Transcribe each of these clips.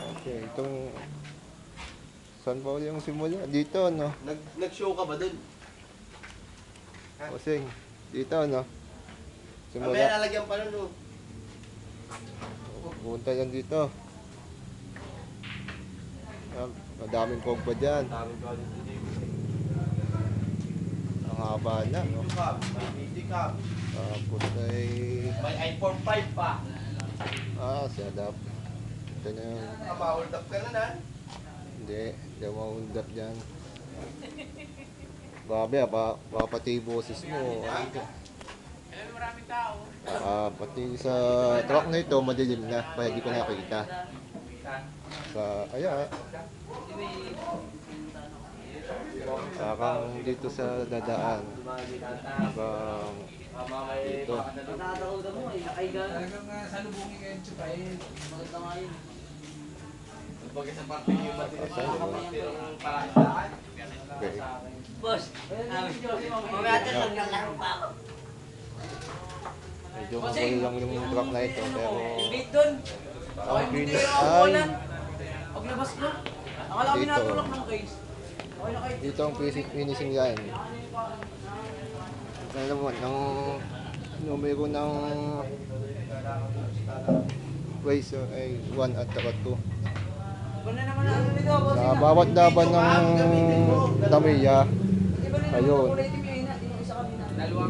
Okay, itong... Saan ba ulit yung simula? Dito, no? Nag-show ka ba dun? Osing, dito, no? Mamaya Simula. lalagyan pa nun, no? Punta yan dito. Madaming kogba dyan. Daming ka dito dito. Ang haba na, no? Video cam, may video cam. Tapos ay... May iPhone 5 pa. Setup. Ito na yung... Ma-hold up ka na na. Hindi ako maundap dyan. Grabe, pati boses mo. Maraming tao. Pati sa truck na ito, madilim na. Kaya di ko nakita. Parang dito sa dadaan. Parang dito. Talagang salubungin kayo sa pain. Maganda nga yun. Pag sa parte yung matinis ng pakistaan. Okay. Boss, mamaya tayo naglalaro pa ako. Medyo magulo lang yung truck na ito. Pero... Bit doon. ang Hindi finish yung ay... ulan. Paglabas ko, akala ko Dito. binatulak ng case. Okay na kayo. Dito ang finishing line. Alam mo, ng numero ng race ay 1 at saka 2. Iba na naman ang nito, boss. Sa bawat laban ng Tamiya, ayun,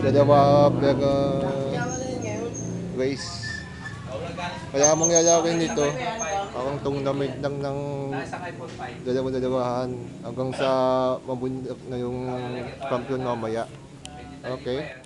dalawa per race. Kaya mangyayari nito, parang tournament lang ng dalawa-dalawahan hanggang sa mabundak na yung kampiyon mamaya. Okay.